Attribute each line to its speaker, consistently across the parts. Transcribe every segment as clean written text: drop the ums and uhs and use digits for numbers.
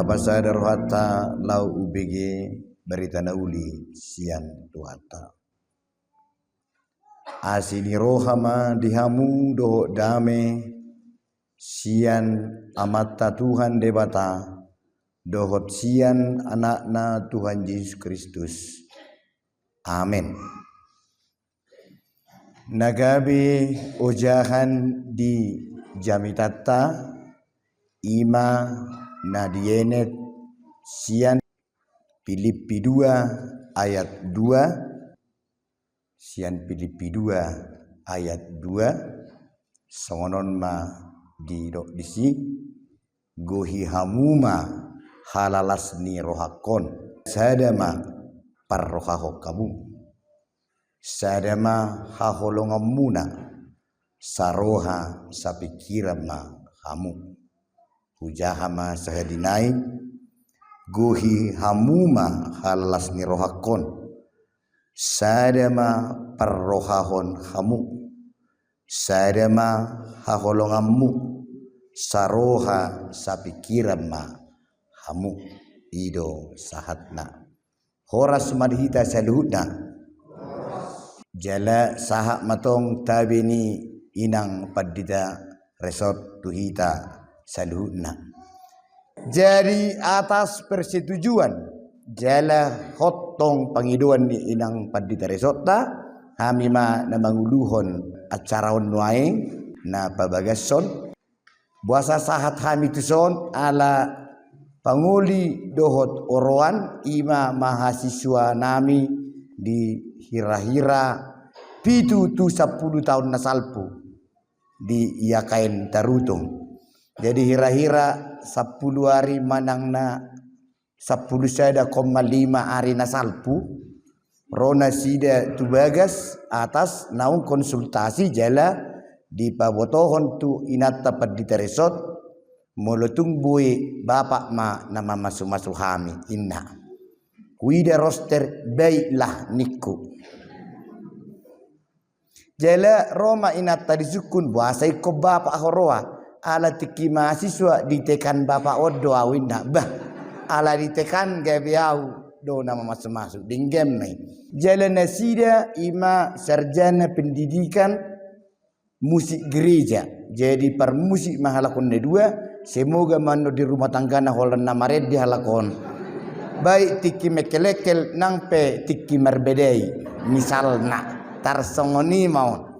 Speaker 1: Tapasada rohata lau UBG berita nauli sian tuata. Asini rohama dihamu doho dame sian amata Tuhan debata dohot sian anakna Tuhan Yesus Kristus. Amin. Nagabe ojahan di jamitata ima nadienet sian Filipi 2 ayat 2 sian Filipi 2 ayat 2 songonon ma di disi gohi hamuma halalasni rohakon sadama parrohaho kamu sadama haholongamuna saroha sapikirama kamu hujahama sahadinai gohi hamuma halalasni rohakon sadama parrohahon kamu sadama haholongamu saroha sapikirama kamu ido sahatna horas madhita saluhutna jala sahak matong tabini inang padita resort tuhita saluhutna. Jadi atas persetujuan jala hotong pangiduan ni inang padita resorta kami ma na manguluhon acaraon nuaing na pabagason buasa sahat kami tuson ala panguli dohot oroan ima mahasiswa nami di hira-hira pitu tu 10 tahun nasalpu di Iakain Tarutung. Jadi hira-hira 10 hari manangna 10 sada 5 hari nasalpu rona sida tubagas atas naung konsultasi jala di pabotohon tu inata padita resort molotung bui bapak ma nama masu-masu hami inna kuida roster baiklah niku jala Roma inata disukun bahasa iko bapak horoa ala tiki mahasiswa ditekan bapak odo awinna bah ala ditekan gabiau do nama masuk-masuk dinggem nih jalan nasida ima sarjana pendidikan musik gereja jadi permusik mahalakon dua semoga mano di rumah tangga na holan namared di halakon baik tiki mekelekel nangpe tiki marbedei misalna tarsongoni maun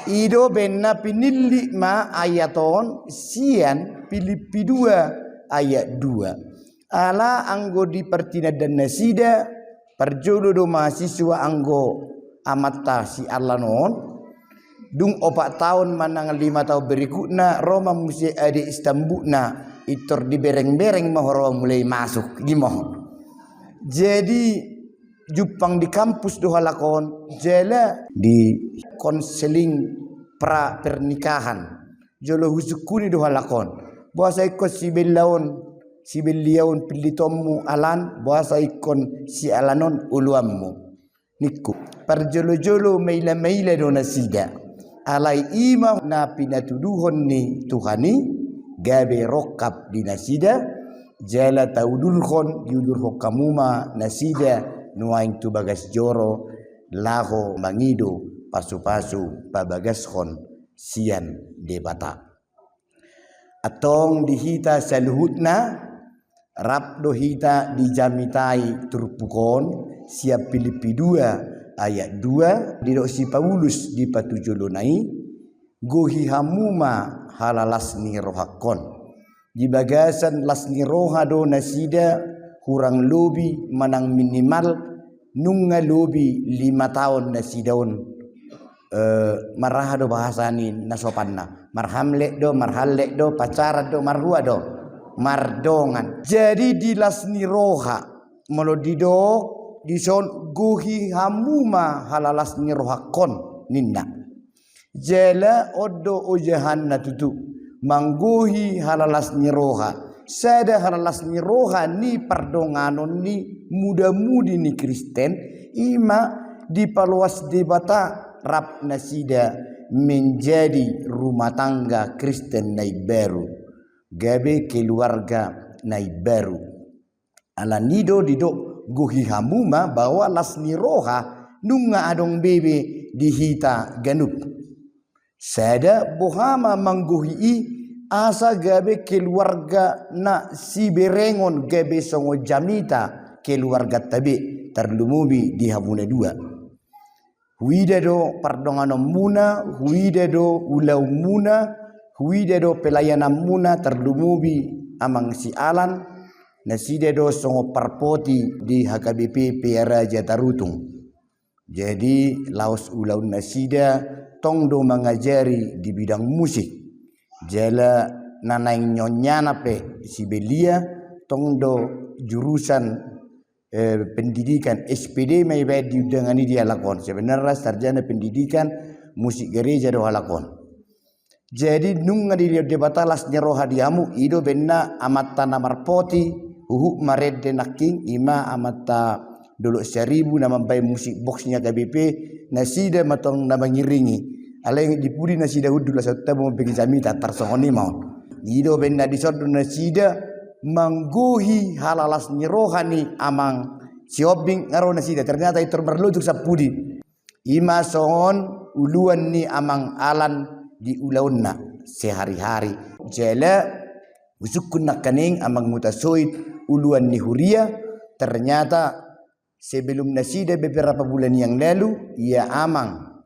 Speaker 1: ido benna pinilli ma ayaton sian Filipi 2 ayat 2 ala anggo di pertina dan nasida perjodoh do mahasiswa anggo amata si Allah non dung 4 tahun manang 5 tahun berikutnya Roma musi adi Istanbulna itor di bereng-bereng mahoro mulai masuk gimohon jadi Jupang di kampus do halakon jela di konseling pra pernikahan jolo husukuni do halakon bahasa ikon si beliaun pilitomu alan bahasa ikon si alanon uluammu niku parjolo-jolo meila-meila do nasida alai ima na pinatuduhon ni tuhani gabe rokap di nasida jala taudulhon yudurho kamuma nasida nuaing tu bagas joro laho mangido pasu-pasu pabagashon sian debata atong dihita saluhutna rap dohita dijamitai turpukon siap Filipi 2 ayat 2 di si Paulus di patujulunai gohi hamuma halalasni rohakon di bagasan lasni roha do nasida kurang lobi manang minimal nunga lobi 5 tahun nasidaun marah do bahasani nasopanna marhamlek do marhalek do pacaran do marhua do mardongan jadi di lasni roha melodido dison guhi hamuma halalasni rohakon ninna jela odo ojahan natutu mangguhi halalasni roha sada halalasni roha ni pardonganon ni muda-mudi ni Kristen ima dipaluas debata rap nasida menjadi rumah tangga Kristen naik baru gabe keluarga nai baru ala nido dido guhi hamuma bahwa lasni roha nunga adong bebe dihita ganup sada bohama mangguhi asa gabe keluarga na si berengon gabe songo jamita keluarga tabe terlumubi di hamuna dua huida do pardongano muna huida do ulau muna huida do pelayanan muna terlumubi amang si alan nasida do songo parpoti di HKBP Piara Jatarutung. Jadi laos ulau nasida tongdo mengajari di bidang musik. Jala nanaing nyonyana pe si Belia tongdo jurusan pendidikan SPD mai di dengani dia lakon. Sebenarnya sarjana pendidikan musik gereja do halakon. Jadi nunga di debatalas nyeroha diamu ido benna amata namarpoti uhuk marede naking ima amata dulu 1000 nama bay musik boxnya KBP nasida matong nama ngiringi aleng dipuri nasida hudula satu mau pergi jamita tarsongoni mau ido benna disodo nasida mangguhi halalas nyerohani amang siobing ngaro nasida ternyata itu berlutuk sapudi ima songon uluan ni amang alan di ulaunna sehari-hari jela usukun nakaning amang mutasoid uluan ni huria ternyata sebelum nasida beberapa bulan yang lalu ia amang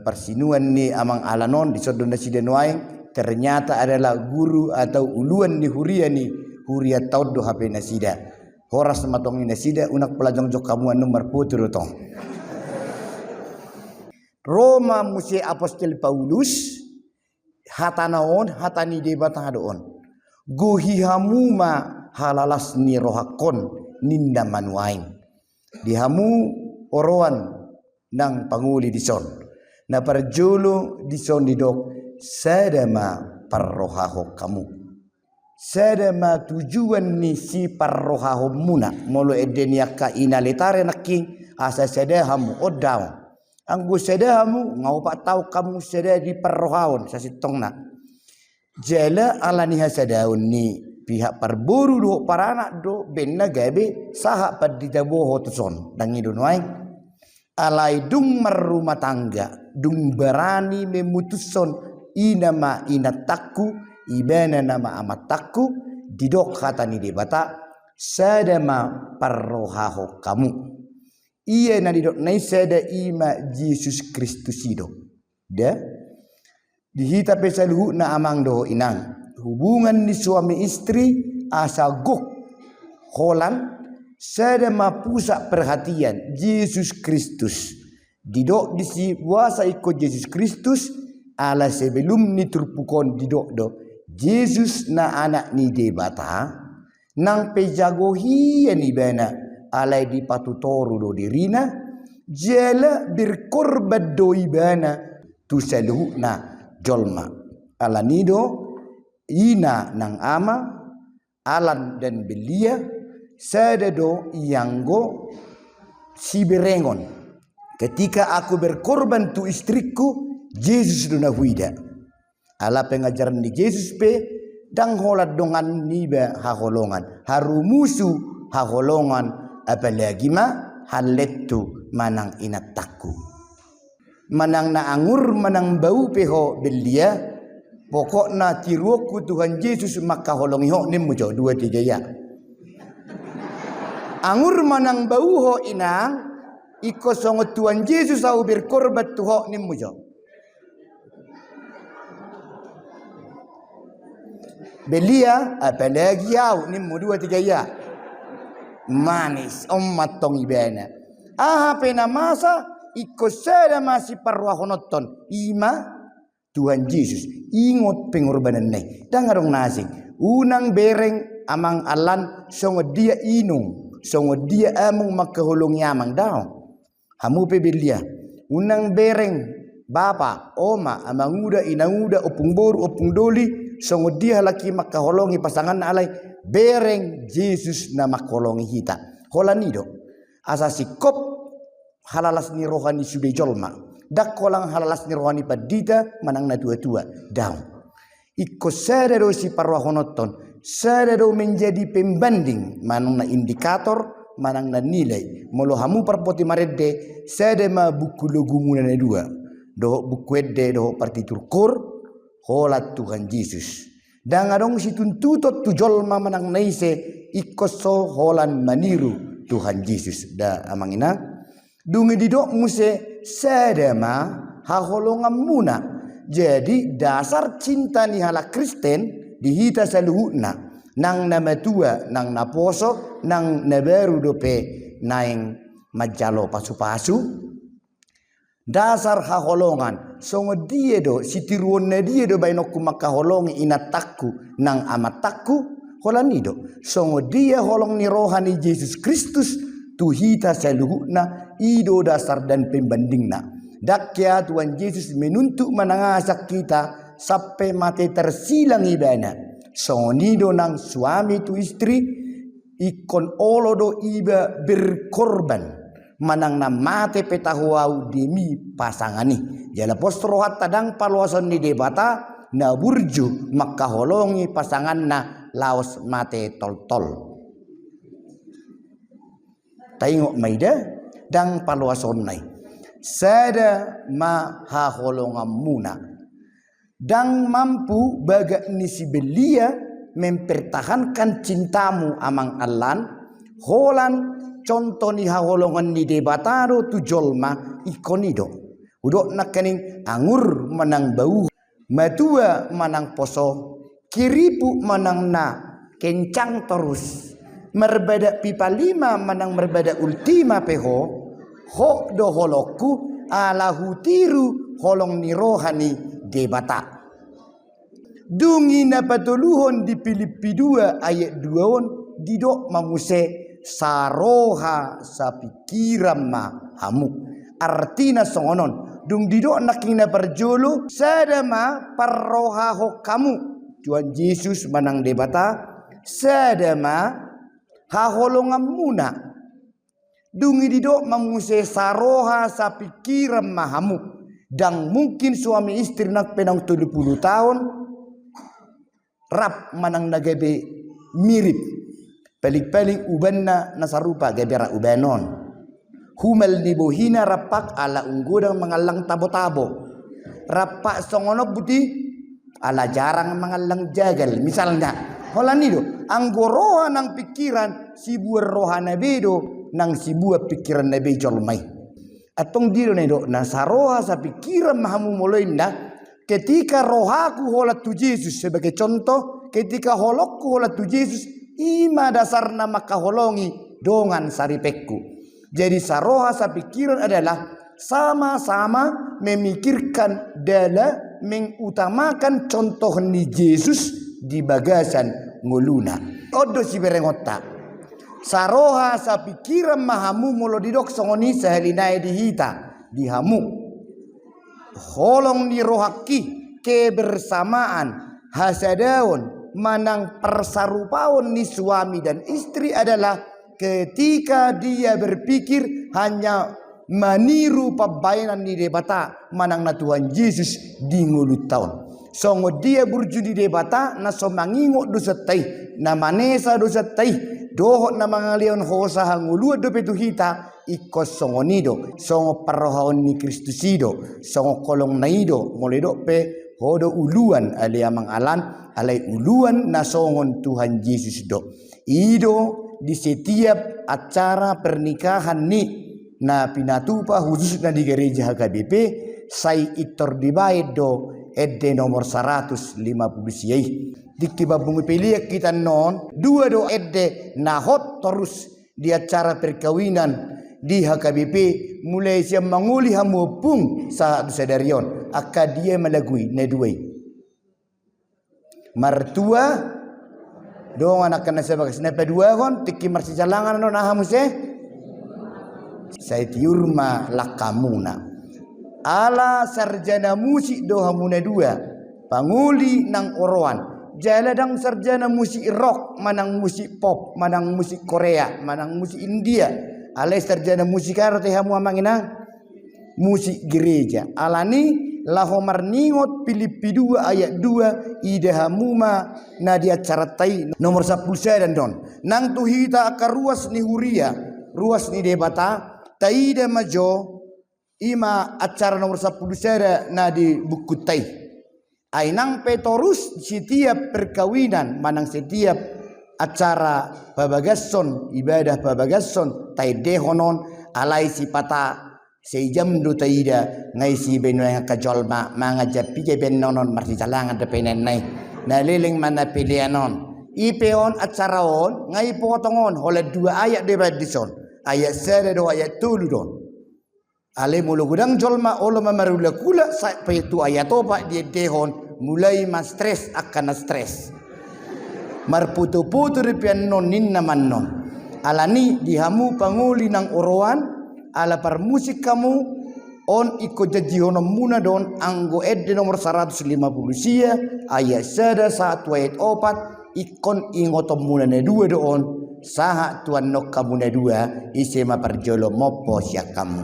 Speaker 1: persinuan ni amang alanon di sodon nasida nuaing ternyata adalah guru atau uluan ni huria taudo HP nasida horas matong nasida unak pelajong jok kamu nomor putur tong Roma musi apostol Paulus hatanaon hatani debata hadoon gohi hamuma halalas ni rohakon ninda manuaing dihamu oroan nang panguli dison na parjolo dison didok sadama parrohaho kamu sadama tujuan ni si parrohaho muna molo edeniaka inaletare naking asa sadahamu odaw anggo sadahamu ngau pak tahu kamu sada di parrohaon sasitongna jala alani hasadaun ni pihak parburu do para anak do benna gabe saha paditaboho tuson dangi dunwai alai dung merumah tangga dung berani memutuson inama inataku ibana nama amataku didok kata ni debata sadama parrohaho kamu iya na didok nai sada ima Yesus Kristus ido da dihita pesaluhu na amang do inang hubungan ni suami istri asa gok holan sadama pusat perhatian Yesus Kristus didok disi puasa ikut Yesus Kristus ala sebelum ni turpukon didok do Yesus na anak ni debata nang pejagohi ni bana alai di patutoru do dirina jela berkorban do ibana tusaluhu na jolma ala nido ina nang ama alan dan belia sadado ianggo si berengon ketika aku berkorban tu istriku Yesus dona huida ala pengajaran di Yesus pe dang holat dongan niba haholongan harumusu haholongan apalagi ma halettu manang inataku manang na angur manang bau peho belia pokokna tiruku Tuhan Yesus maka holongi ho nimu jo 2-3 ya angur manang bau ho inang iko songo Tuhan Yesus au berkorban tu ho nimu jo belia apalagi au nimu 2-3 ya manis matong ibana pena masa iko sada masih parwahonoton ima Tuhan Yesus ingot pengorbanan nai dangarong nasi unang bereng amang alan songo dia inung songo dia among makahulong yamang daw hamu pe belia unang bereng bapa oma amang uda inang uda opung boru opung doli songo dia laki makahulongi pasangan alai bereng Yesus na makolongi hita holanido asa sikop halalas ni rohani sudah jolma dak kolang halalas ni rohani padita manang na tua-tua daun ikko sadaro si parwahonoton Sadado menjadi pembanding manang na indikator manang na nilai molo hamu perpoti maredde sadema buku logumuna na dua do buku edde do partitur kor holat Tuhan Yesus dan adong situntutut tujolma manang naise ikoso holan maniru Tuhan Yesus da amangina dungi didok muse sadema haholongan muna. Jadi dasar cinta ni hala Kristen dihita saluhuna nang nama tua nang naposo nang naberu dope naing majalo pasu-pasu dasar haholongan songo dia do sitiruon na dia do baino kumakaholongi inatakku nang amatakku holanido songo dia holong ni rohani Yesus Kristus tuhita saluhuna ido dasar dan pembandingna. Dakya Tuhan Yesus menuntut menangasak kita sampai mati tersilang ibana. Sonido nang suami tu istri ikon olodo iba berkorban manang na mate petahuau demi pasangani. Jala postrohat tadang paluasan ni debata na burju makaholongi pasangan na laos mate tol-tol. Tengok maida dang paluasan nai. Sada maha holongan muna dan mampu baga nisi belia mempertahankan cintamu amang Allan holan contoh ni haholongan ni debataro tujolma ikonido udok nakaning angur manang bau matua manang poso kiripu manang na kencang terus merbeda pipa 5 manang merbeda ultima peho ho do holoku ala hutiru holong ni rohani debata. Dungi na patuluhon di Filipi 2 ayat 2 didok mamuse saroha sa pikiran ma hamu. Artina songonon dung didok naking na perjolo sadama parroha ho kamu. Tuhan Yesus manang debata sadama haholongan muna. Dungi didok mamuse saroha sa pikiran mahamu dan mungkin suami istri nak penang 70 tahun rap manang nagabe mirip paling-paling ubanna nasarupa gabera ubanon humal nibohina rapak ala unggodang mangalang tabo-tabo rapak songono buti ala jarang mangalang jagal misalnya holanido anggoroha nang pikiran si buah rohana bedo nang si buah pikiran nabi jolmai atong diro nedo na saroha sa pikiran mahamu moloinda ketika rohaku holat tu Yesus sebagai contoh ketika holokku holat tu Yesus ima dasarna maka holongi dongan saripekku jadi saroha sa pikiran adalah sama-sama memikirkan dala mengutamakan contoh ni Yesus di bagasan nguluna odo si berengota saroha sa pikiran mahamu molo didok songoni sahalinai dihita dihamu holong ni rohaki kebersamaan hasadaun manang persarupaun ni suami dan istri adalah ketika dia berpikir hanya maniru pabainan ni debata manang na Tuhan Yesus di ngulut tahun songo dia burju di debata na somangingo dosatai na manesa dosatai dohot na mga leon hosa hangulua do petuhita ikos songo nido songo parohaon ni Kristusido songo kolong naido moledo pe hodo uluan ali amang alan alai uluan na songon Tuhan Yesus do ido di setiap acara pernikahan ni na pinatupa khusus na di gereja HKBP sai itor dibayad do edde nomor 150 siai diktiba bungi piliak kita non dua do edde nahot terus di acara perkawinan di HKBP mulai siap manguli hamupung sa sadarion aka dia melagui neduai martua dong anak kena sebagai senepa dua kon tiki marsi jalangan non ahamuse saya tiurma lakamuna ala sarjana musik do hamuna dua panguli nang oroan jaladang sarjana musik rock manang musik pop manang musik Korea manang musik India alai sarjana musik arte hamu amangina musik gereja alani lahomar ningot Filipi 2 ayat 2 idahamuma na dia caratai nomor 10 dan don nang tuhita akar ruas ni huria ruas ni debata taida majo ima acara nomor 10 sada na di buku tai ainang petorus setiap perkawinan manang setiap acara babagason ibadah babagason tai dehonon alai sipata sejam do taida ngai si beno yang kajolma mangajap pije benonon marti talangan de penen nai na liling mana pilianon ipeon acara on ngai potongon hole 2 ayat de badison ayat sada do ayat tulu don ale mulu gudang jolma olo mamarula kula sampai tu ayat opa dia dehon mulai mas stres akan stres marputu-putu ripian non ninna mannon alani dihamu panguli nang oroan ala par musik kamu on iko jaji hono muna don anggo edde nomor 150 sia ayat sada 1 ayat 4 ikon ingoto muna ne 2 do on saha tuan nok kamu ne 2 isema parjolo mopo sia kamu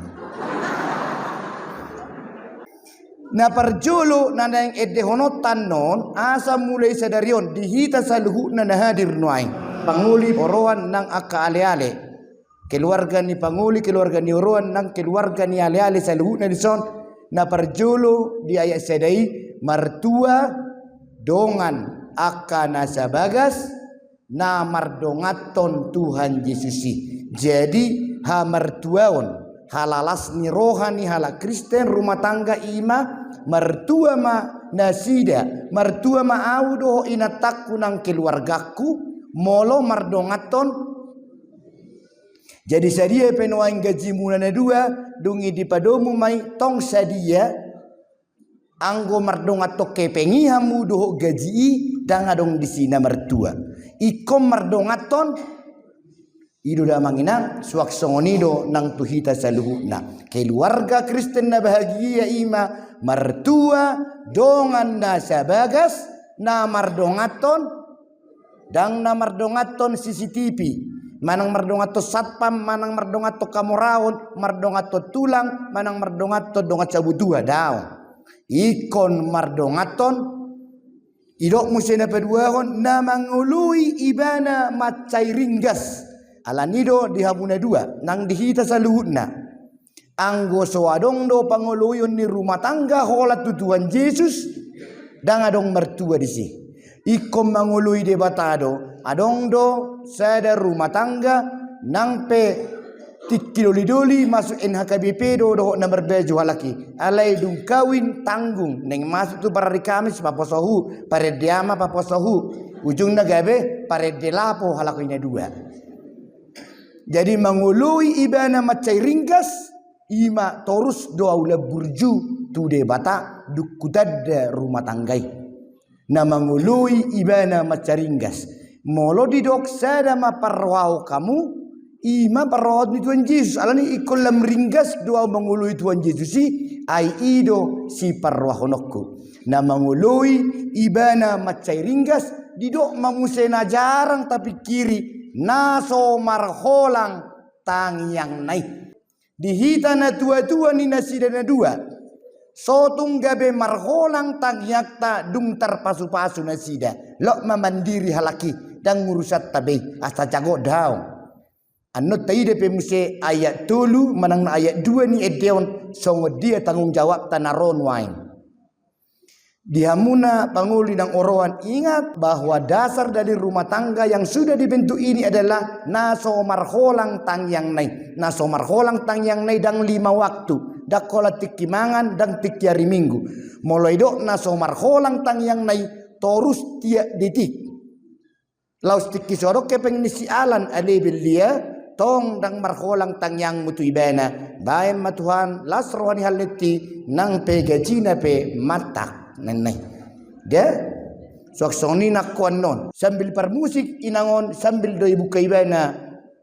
Speaker 1: na parjolo nana yang edde hono tanon asa mulai sadarion dihita saluhu na hadir nuai panguli oroan nang aka ale-ale keluarga ni panguli keluarga ni oroan nang keluarga ni ale-ale saluhu na dison na parjolo di ayat sedai martua dongan aka nasabagas na mardongaton Tuhan Yesusi jadi ha martuaon halalas ni rohani hala Kristen rumah tangga ima mertua ma nasida mertua ma audo inatakku nang keluargaku molo mardongaton jadi sadia penuaing gaji mulana 2 dungi di padomu mai tong sadia anggo mardongato kepengihamu doho gaji dan adong di sina mertua ikom mardongaton ido da manginang suak songonido nang tuhita saluhuna keluarga Kristen na bahagia ima mertua dongan na sabagas na mardongaton dang na mardongaton CCTV manang mardongato satpam manang mardongato kamuraon mardongato tulang manang mardongato dongat sabutua daw ikon mardongaton idok musena peduahon na mangului ibana macai ringgas alanido dihabuna 2 nang dihita saluhutna anggo soadong do pangoloyon ni rumah tangga holat tutuan Yesus dang adong mertua disi ikom mangului debatado adong do sada rumah tangga nang pe tikilo lidoli masuk NHKBP do nomor bejo halaki alai dung kawin tanggung neng masuk tu para Kamis paposohu pare diama paposohu ujung gabe pare delapo halakinya 2 jadi mangului ibana macai ringkas ima torus doa ula burju tu debata dukutadda rumah tanggai na mangului ibana macai ringkas molo didok sada ma parwao kamu ima parwao ni Tuhan Yesus alani ikolam ringkas doa mangului Tuhan Yesus si ai ido si parwahonokku na mangului ibana macai ringkas didok mamusena jarang tapi kiri naso marholang tangyang naik dihita na tua-tua ni nasidana 2 sotung gabe marholang tangyakta dung tarpasu-pasu nasida lok mamandiri halaki dan ngurusat tabe asa jago daw anot taide pe muse ayat tulu manang ayat 2 ni edeon songo dia tanggung jawab tanaron wain dihamuna panguli dan oroan ingat bahwa dasar dari rumah tangga yang sudah dibentuk ini adalah naso marholang tangyang nai naso marholang tangyang nai dan 5 waktu dakola tikimangan dan tiki hari minggu mulai dok naso marholang tangyang nai torus tiak detik laus tiki sorok kepeng nisi alan alebil dia tong dang marholang tangyang mutu ibana baem matuhan las rohani haliti nang pe gajina pe matak nenai dia suaksoni nak konon sambil permusik inangon sambil doi buka ibana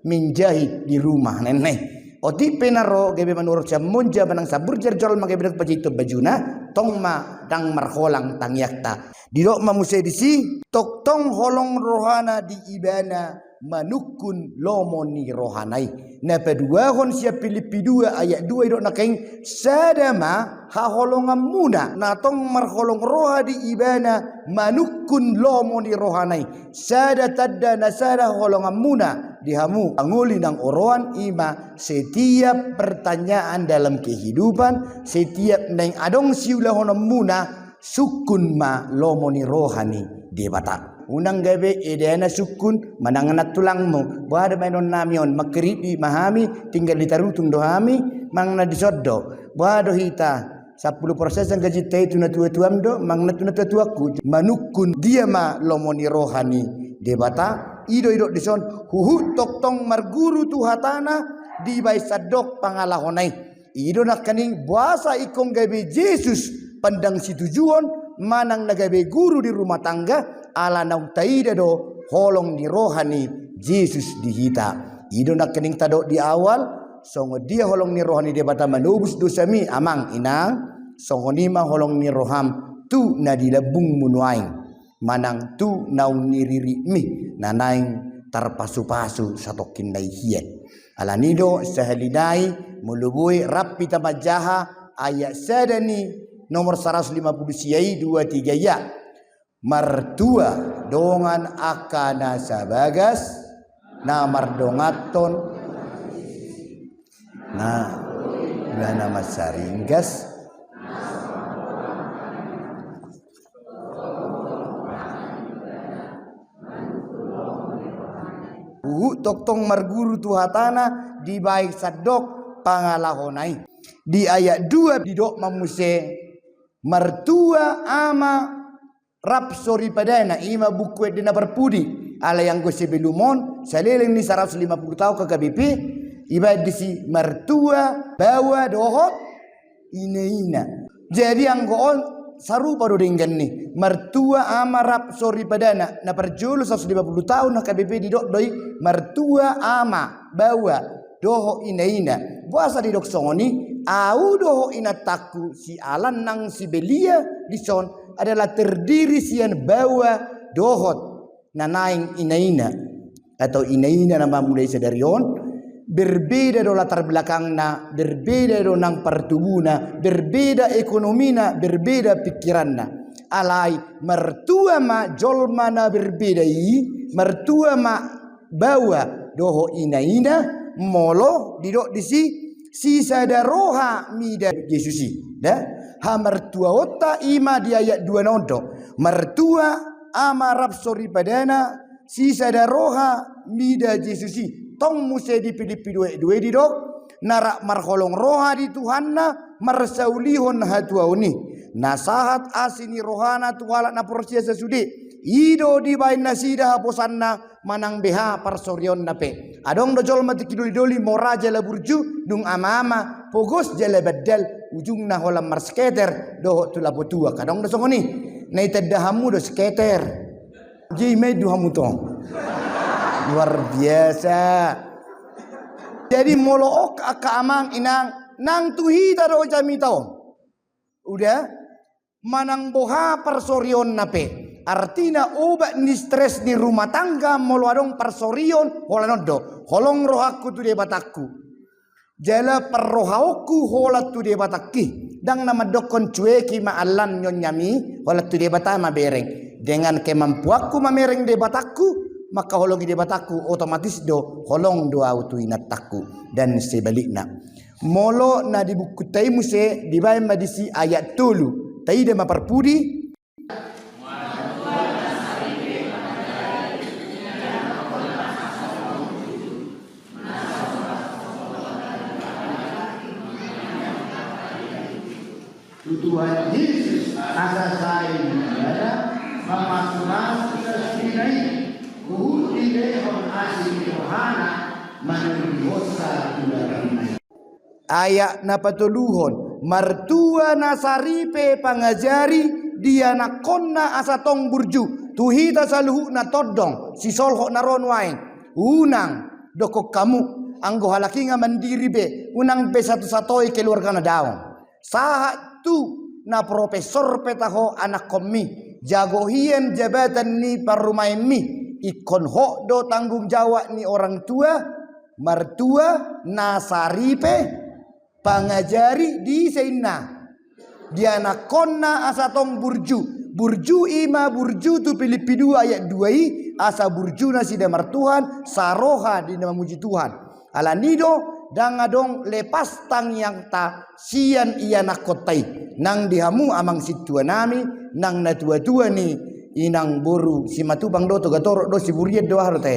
Speaker 1: menjahit di rumah nenai oti penaro gebe menurut samunja benang saburjar jol make bedak pacito bajuna tong ma dang marholang tangyakta didok mamuse disi tok tong holong rohana di ibana manukun lomoni rohanai. Na pedua hon siap Filipi 2 ayat 2 idok nakaing sadama haholongan muna natong marholong roha di ibana manukun lomoni rohanai. Sada tadda nasada holongan muna dihamu anguli nang oroan ima setiap pertanyaan dalam kehidupan setiap neng adong siulah honam muna sukun ma lomoni rohani debata. Unang gabe edena sukun mananganat tulangmu bahada mainon namion makribi mahami tinggal ditarutung dohami mangna disoddo bahado hita 10% gaji teh tuna tua-tuam do mangna tuna tua-tuaku manukun dia ma lomoni rohani debata ido dison huhu toktong marguru tuhatana di bai sadok pangalahonai ido nak kaning bahasa ikong gabe Yesus pandang si tujuan manang nagabe guru di rumah tangga ala nau taida do holong di rohani Yesus di hita ido nak kening tado di awal songo dia holong ni rohani dia bata manubus dosami amang inang songo nima holong ni roham tu na dilabung munuaing manang tu nau niriri mi nanaing tarpasu-pasu satokin nai hiet ala nido sahalinai mulubui rapi tamajaha ayat sadani nomor 150 siai 23 ya martua dongan akana sabagas na mardongaton na nama saringgas toktong marguru tuhatana di baik sadok pangalahonai di ayat 2 didok mamuse martua ama rapsori padana ima buku dina berpudi ala yang go sebelumon saleleng ni 150 tahun ke KBP iba disi mertua bawa dohot ina jadi yang go sarupa do dengan ni mertua ama rapsori padana na perjulu 150 tahun na KBP didok doi mertua ama bawa doho ina puasa didok songoni au doho ina taku si alan nang si belia dison adalah terdiri sian bawa dohot nanaing ina atau ina nama mulai sedarion berbeda do latar belakangna berbeda do nang pertubuna berbeda ekonomina berbeda pikiranna alai mertua ma jolmana berbeda mertua ma bawa doho ina molo didok disi sisa daroha mida Yesusi dah ha mertua otta ima di ayat 2 nondo mertua ama rapsori padana sisa daroha mida Yesusi tong muse di Filipi 2 didok narak marholong roha di Tuhanna marsaulihon hatuauni nasahat asini rohana tuhala na porsia sesudi ido di bain nasida haposanna manang beha parsorion nape adong dojol mati kidoli moraja la burju dung ama pogos jala badal ujung na holam marsketer doho tula botua kadong dosongoni nai tadahamu do skater ji medu hamutong luar biasa jadi molook aka amang inang nang tuhi taro jami tau udah manang boha parsorion nape artinya obat ni stres ni rumah tangga moluadong parsorion holanodo holong rohaku tu dia bataku jala perrohauku holat tu dia bataki dang nama dokon cueki maalan nyonyami holat tu dia batama bereng dengan kemampuanku mamereng dia bataku maka holong dia bataku otomatis do holong doa tu inataku dan sebaliknya molo na di buku taimuse di bayi madisi ayat tulu taida maparpudi
Speaker 2: Tuhan Yesus asa saya negara memasukkan kita sendiri kuhudi lehon asing Yohana menurut
Speaker 1: ayat napatuluhon martua nasaripe pangajari dia nakonna asatong burju tuhita saluhu na todong si solho naron wain unang doko kamu anggo halaki nga mandiri be unang be satu-satoi keluarga na daon saat tu na profesor petaho anak komi jago hien jabatan ni parumain mi ikon hok do tanggung jawab ni orang tua, mertua, nasaripe, pangajari di sena. Dia nak konna asa tong burju. Burju ima burju tu Filipi 2 ayat 2 i asa burju nasi damar Tuhan, saroha di nama muji Tuhan. Ala nido dangadong lepas tang yang ta sian ia nak kotai. Nang dihamu amang situa nami, nang natua-tua ni inang boru si matubang do toga torok do si buriet do harote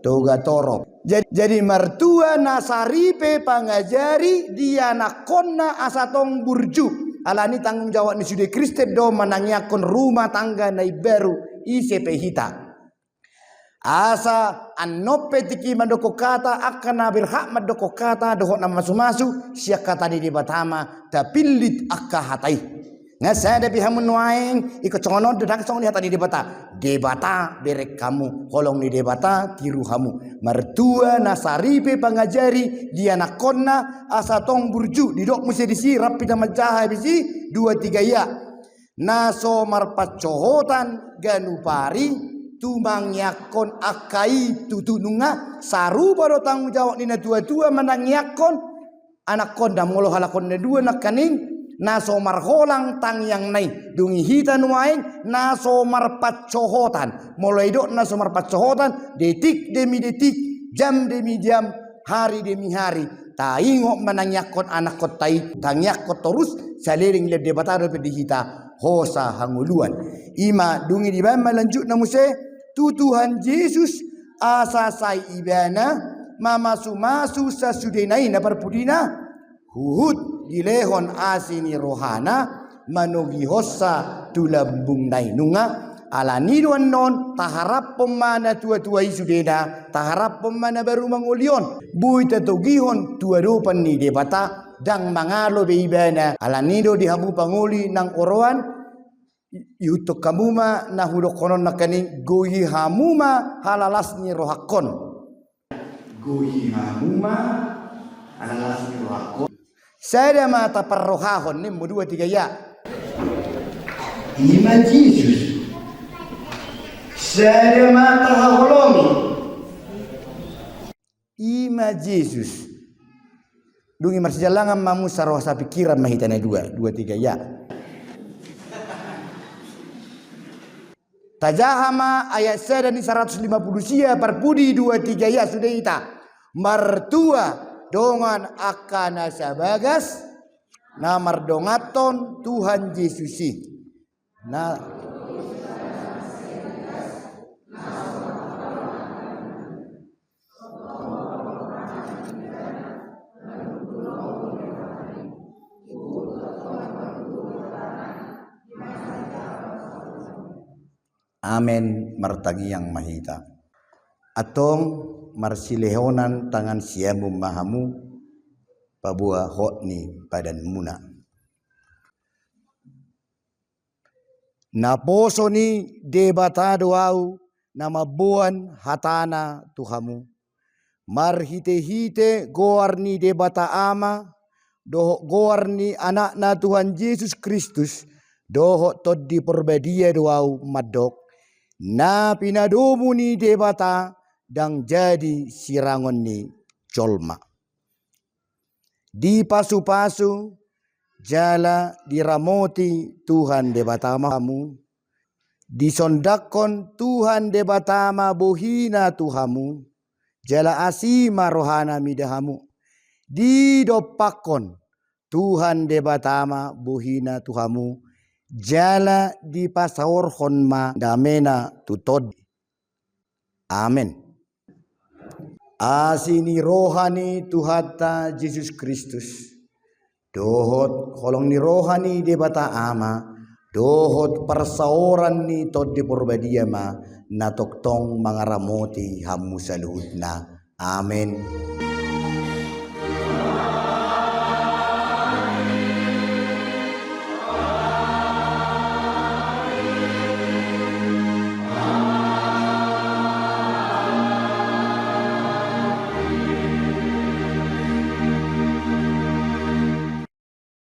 Speaker 1: toga torok. Jadi mertua nasaripe pangajari dia nakonna asatong burju alani tanggung jawab ni sudah Kristen do manangyakon rumah tangga nai baru isepe hita asa anope tiki mandoko kata akana berhak mandoko kata dohok na masu-masu siya kata di batama tapilit akahatai. Ngasada pihamun waeng iko congon dedang song ni hatani debata berek kamu holong ni debata tiru hamu mertua nasaripe pangajari dia nakonna asatong burju didok mesti disi rapi nama jaha bisi 2-3 ya naso marpacohotan ganupari tumang yakon akai tutununga saru baru tanggung jawab ni na tua-tua menang yakon anak konda molo halakon na dua nak kaning naso marholang tang yang nai dungi hitan waeng naso marpacohotan mulai dok naso marpacohotan detik demi detik jam demi jam hari demi hari taingok menangyakot anak kotai tangyakot terus saliring le debatado pe dihita hosa hanguluan ima dungi di bama lanjut namuse tu Tuhan Yesus asa sai ibana mamasu-masu sasudenai na perpudina huhut dilehon asini rohana manugi hossa tulambung nainunga ala niduan non taharap pemana tua-tua isudena taharap pemana baru mangulion bui tatugihon tua-dupan ni debata dang mangalo beibana ala nido dihamu panguli nang oroan yutuk kamuma na hudok konon nakani goyi hamuma halalas ni rohakon goyi hamuma halalas ni rohakon. Saya mata perrohahon ni 2-3 ya.
Speaker 2: Ima Yesus. Saya mata haholomi.
Speaker 1: Ima Yesus. Dungi marsijalangan mamu saroh sa pikiran mahitane 2-3 ya. Tajahama ayat saya dan 150 sia perpudi 2-3 ya sudah ita. Mertua dongan akana sabagas namar dongaton Tuhan Yesusi na amen martagi yang mahita atong marsilehonan tangan siamu mahamu pabua hotni badan muna naposo ni debatado au nama buan hatana tuhamu marhite-hite goar ni debata ama doho goar ni anak na Tuhan Yesus Kristus doho toddi perbedia doau madok na pinadomu ni debata dang jadi sirangon ni colma di pasu-pasu jala diramoti Tuhan debatamamu disondakon Tuhan debatama bohina tuhamu jala asima rohana midahamu didopakon Tuhan debatama bohina tuhamu jala di pasaorhon ma damena tutod amen. Asini rohani Tuhata Yesus Kristus dohot holong ni rohani debata ama dohot persaoran ni tod di porbadia ma natoktong mangaramoti hamu saluhut na amen.